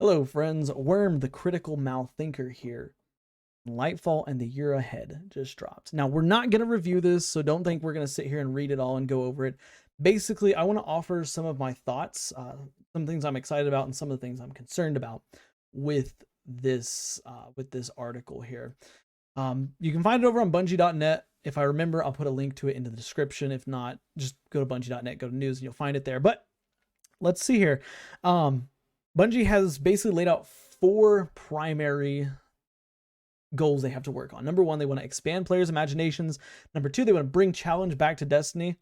Hello, friends. Worm, the critical malthinker here. Lightfall and the year ahead just dropped. Now, we're not going to review this, so don't think we're going to sit here and read it all and go over it. Basically, I want to offer some of my thoughts, some things I'm excited about, and some of the things I'm concerned about with this article here. You can find it over on Bungie.net. If I remember, I'll put a link to it in the description. If not, just go to Bungie.net, go to news, and you'll find it there. But let's see here. Bungie has basically laid out 4 primary goals they have to work on. Number 1, they want to expand players' imaginations. Number 2, they want to bring challenge back to Destiny.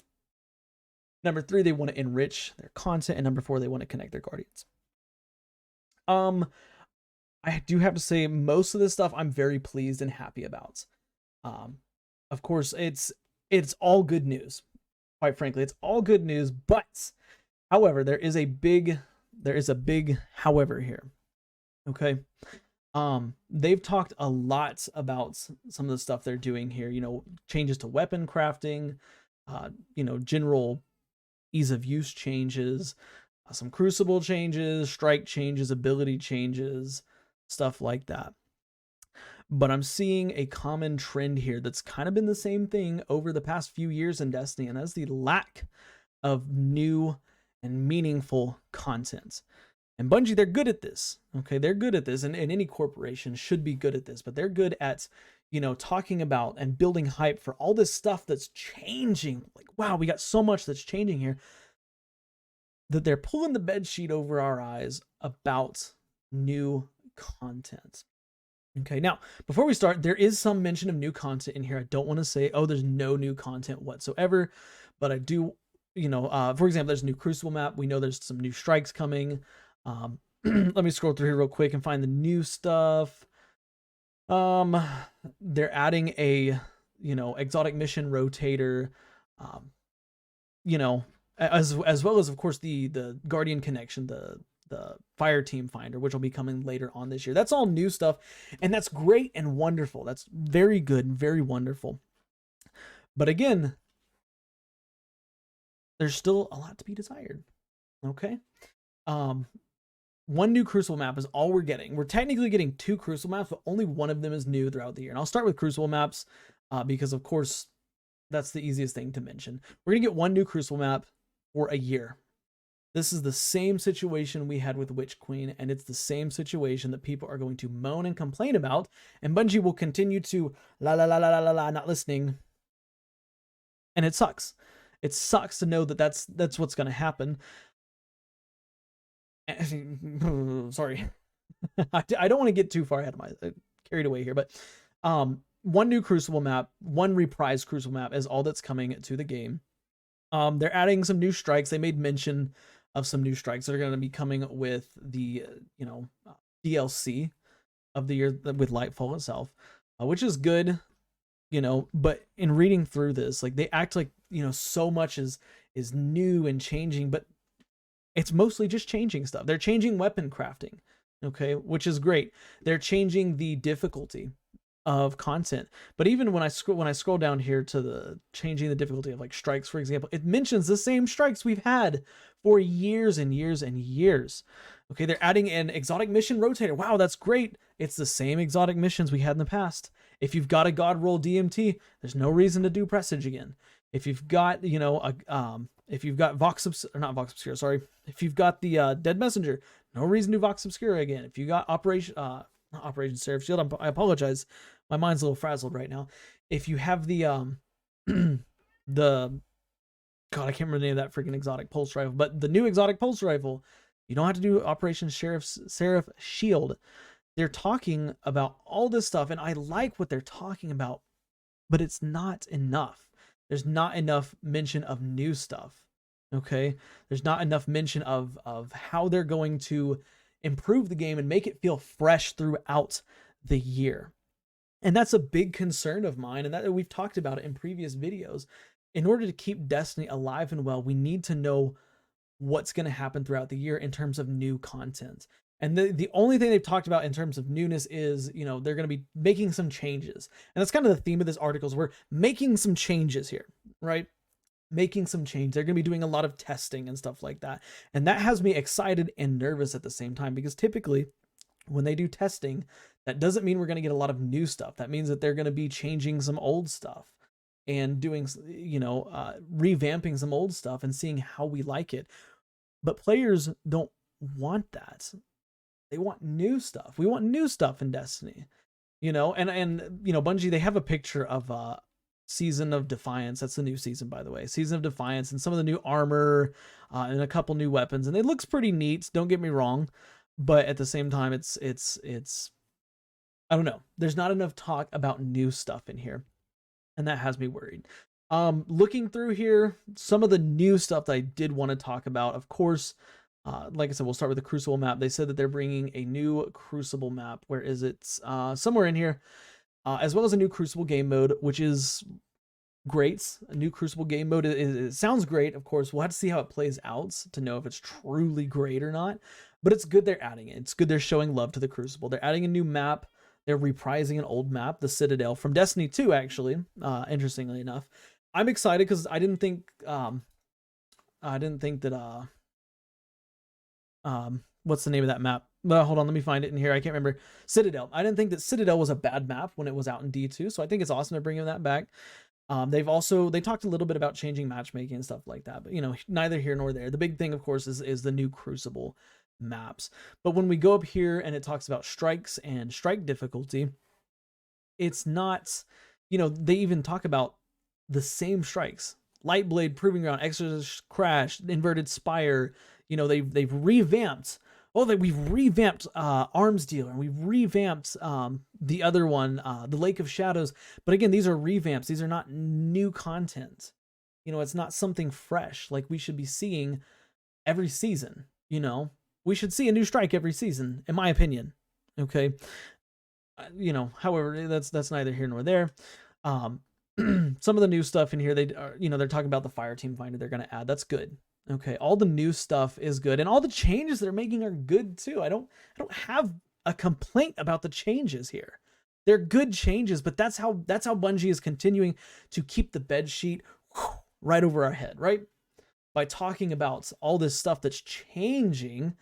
Number 3, they want to enrich their content. And number 4, they want to connect their guardians. I do have to say, most of this stuff I'm very pleased and happy about. Of course, it's all good news. Quite frankly, it's all good news. But, however, there is a big however here. Okay. They've talked a lot about some of the stuff they're doing here, changes to weapon crafting, general ease of use changes, some crucible changes, strike changes, ability changes, stuff like that. But I'm seeing a common trend here that's kind of been the same thing over the past few years in Destiny, and that's the lack of new and meaningful content. And Bungie, they're good at this. Okay, they're good at this, and any corporation should be good at this, but they're good at, talking about and building hype for all this stuff that's changing. Like, wow, we got so much that's changing here, that they're pulling the bed sheet over our eyes about new content. Okay, now, before we start, there is some mention of new content in here. I don't want to say, oh, there's no new content whatsoever, but I do, for example, there's a new Crucible map. We know there's some new strikes coming. Let me scroll through here real quick and find the new stuff. They're adding a, exotic mission rotator, as well as, of course, the Guardian connection, the fire team finder, which will be coming later on this year. That's all new stuff, and that's great and wonderful. That's very good and very wonderful. But again, there's still a lot to be desired. Okay. One new Crucible map is all we're getting. We're technically getting 2 Crucible maps, but only one of them is new throughout the year. And I'll start with Crucible maps because, of course, that's the easiest thing to mention. We're going to get 1 new Crucible map for a year. This is the same situation we had with Witch Queen, and it's the same situation that people are going to moan and complain about, and Bungie will continue to not listening. And it sucks. It sucks to know that that's what's going to happen. Sorry. I don't want to get too far ahead of my carried away here, but 1 new Crucible map, 1 reprised Crucible map is all that's coming to the game. They're adding some new strikes. They made mention of some new strikes that are going to be coming with the DLC of the year with Lightfall itself, which is good, but in reading through this, like, they act like, so much is new and changing, but it's mostly just changing stuff. They're changing weapon crafting, okay, which is great. They're changing the difficulty of content. But even when I scroll down here to the changing the difficulty of, like, strikes, for example, it mentions the same strikes we've had for years and years and years. Okay, they're adding an exotic mission rotator. Wow, that's great. It's the same exotic missions we had in the past. If you've got a God roll DMT, there's no reason to do Presage again. If you've got, if you've got if you've got the Dead Messenger, no reason to do Vox Obscura again. If you got not Operation Seraph Shield, I apologize, my mind's a little frazzled right now. If you have the the God, I can't remember the name of that freaking exotic pulse rifle, but the new exotic pulse rifle, you don't have to do Operation Seraph Shield. They're talking about all this stuff, and I like what they're talking about, but it's not enough. There's not enough mention of new stuff. Okay, there's not enough mention of how they're going to improve the game and make it feel fresh throughout the year. And that's a big concern of mine, and that we've talked about it in previous videos. In order to keep Destiny alive and well, we need to know what's going to happen throughout the year in terms of new content. And the only thing they've talked about in terms of newness is, they're going to be making some changes. And that's kind of the theme of this article, is we're making some changes here, right? making some change. They're going to be doing a lot of testing and stuff like that. And that has me excited and nervous at the same time, because typically when they do testing, that doesn't mean we're going to get a lot of new stuff. That means that they're going to be changing some old stuff and doing, revamping some old stuff and seeing how we like it. But players don't want that. They want new stuff. We want new stuff in Destiny, and Bungie, they have a picture of Season of Defiance. That's the new season, by the way. Season of Defiance, and some of the new armor and a couple new weapons, and it looks pretty neat. Don't get me wrong, but at the same time, it's I don't know. There's not enough talk about new stuff in here, and that has me worried. Looking through here, some of the new stuff that I did want to talk about, of course, like I said, we'll start with the Crucible map. They said that they're bringing a new Crucible map. Where is it? Somewhere in here. As well as a new Crucible game mode, which is great. A new Crucible game mode, it sounds great. Of course, we'll have to see how it plays out to know if it's truly great or not. But it's good they're adding it. It's good they're showing love to the Crucible. They're adding a new map. They're reprising an old map, the Citadel, from Destiny 2, actually, interestingly enough. I'm excited because I didn't think that what's the name of that map? Well, hold on, let me find it in here. I can't remember. Citadel. I didn't think that Citadel was a bad map when it was out in D2, so I think it's awesome to bring that back. They talked a little bit about changing matchmaking and stuff like that, but neither here nor there. The big thing, of course, is the new Crucible maps. But when we go up here and it talks about strikes and strike difficulty, it's not, they even talk about the same strikes. Lightblade, Proving Ground, Exorcist Crash, Inverted Spire. They've revamped. We've revamped Arms Dealer, and we've revamped the other one, the Lake of Shadows. But again, these are revamps. These are not new content. It's not something fresh like we should be seeing every season. We should see a new strike every season, in my opinion. Okay. However, that's neither here nor there. Some of the new stuff in here, they're talking about the Fire Team Finder they're going to add. That's good. Okay, all the new stuff is good, and all the changes they're making are good too. I don't have a complaint about the changes here. They're good changes, but that's how Bungie is continuing to keep the bed sheet right over our head, right? By talking about all this stuff that's changing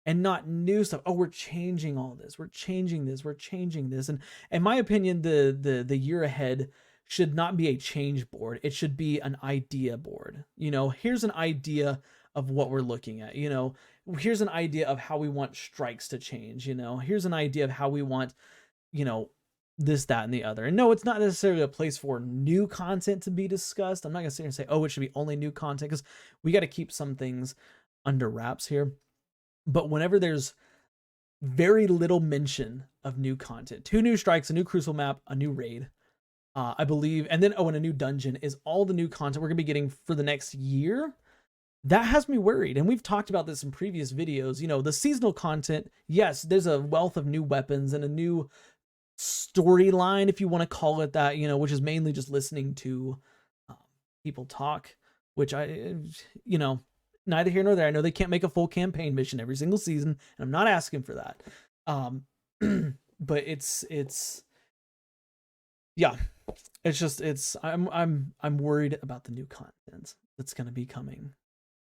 and not new stuff. Oh, we're changing all this. We're changing this. We're changing this. And in my opinion, the year ahead should not be a change board. It should be an idea board. Here's an idea of what we're looking at. Here's an idea of how we want strikes to change. Here's an idea of how we want, this, that, and the other. And no, it's not necessarily a place for new content to be discussed. I'm not gonna sit here and say, oh, it should be only new content, because we got to keep some things under wraps here. But whenever there's very little mention of new content, 2 new strikes, a new Crucible map, a new raid, I believe, and then and a new dungeon is all the new content we're gonna be getting for the next year. That has me worried, and we've talked about this in previous videos. The seasonal content, yes, there's a wealth of new weapons and a new storyline, if you want to call it that, which is mainly just listening to people talk, which neither here nor there. I know they can't make a full campaign mission every single season, and I'm not asking for that. But yeah, I'm worried about the new content that's going to be coming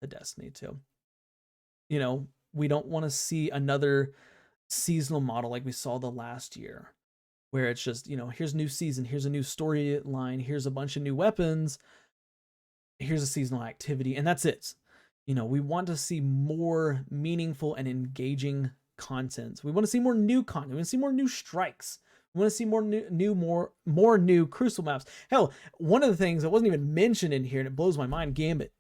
to Destiny 2. We don't want to see another seasonal model like we saw the last year, where it's just, here's a new season, here's a new storyline, here's a bunch of new weapons, here's a seasonal activity, and that's it. We want to see more meaningful and engaging content. We want to see more new content. We want to see more new strikes. We want to see more new Crucible maps. Hell, one of the things that wasn't even mentioned in here, and it blows my mind, Gambit.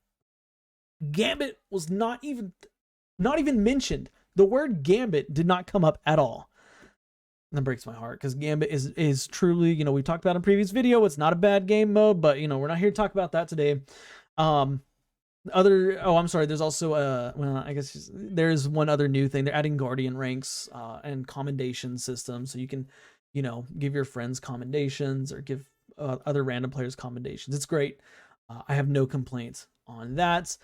Gambit was not even mentioned. The word Gambit did not come up at all. And that breaks my heart, because Gambit is truly, we talked about in a previous video, it's not a bad game mode, but we're not here to talk about that today. I'm sorry, there's also I guess there's one other new thing. They're adding Guardian ranks and commendation systems, so you can give your friends commendations or give other random players commendations. It's great. I have no complaints on that,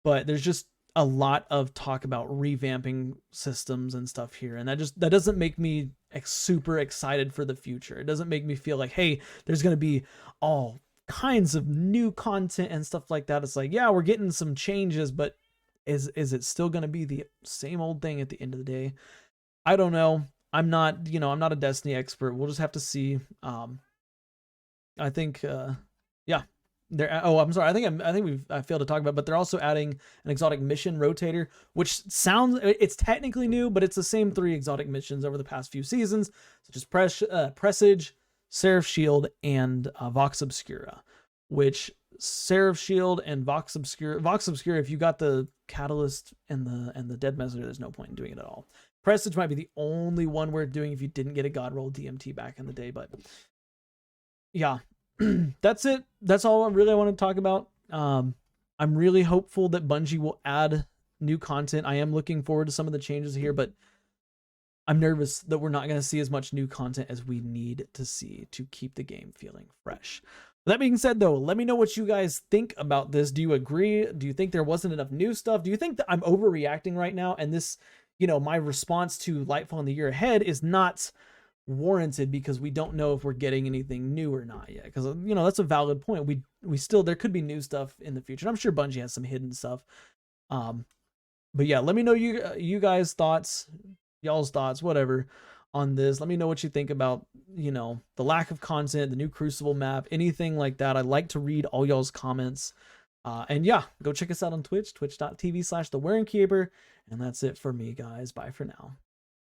but there's just a lot of talk about revamping systems and stuff here, and that doesn't make me super excited for the future. It doesn't make me feel like, hey, there's going to be all kinds of new content and stuff like that. It's like, yeah, we're getting some changes, but is it still going to be the same old thing at the end of the day? I don't know. I'm not, I'm not a Destiny expert. We'll just have to see. I think, yeah. I'm sorry. I think I failed to talk about, but they're also adding an exotic mission rotator, which sounds, it's technically new, but it's the same 3 exotic missions over the past few seasons, such as Presage, Seraph Shield, and Vox Obscura. Which Seraph Shield and Vox Obscura, if you got the Catalyst and the Dead Messenger, there's no point in doing it at all. Presage might be the only one worth doing if you didn't get a God Roll DMT back in the day, but yeah. That's it. That's all I really want to talk about. I'm really hopeful that Bungie will add new content. I am looking forward to some of the changes here, but I'm nervous that we're not going to see as much new content as we need to see to keep the game feeling fresh. That being said, though, let me know what you guys think about this. Do you agree? Do you think there wasn't enough new stuff? Do you think that I'm overreacting right now? And this, my response to Lightfall in the year ahead is not warranted because we don't know if we're getting anything new or not yet, because that's a valid point. We still, there could be new stuff in the future. I'm sure Bungie has some hidden stuff, but yeah, let me know you guys thoughts, y'all's thoughts, whatever, on this. Let me know what you think about the lack of content, the new Crucible map, anything like that. I'd like to read all y'all's comments, and yeah, go check us out on Twitch, twitch.tv/thewaringkeeper. And that's it for me, guys. Bye for now.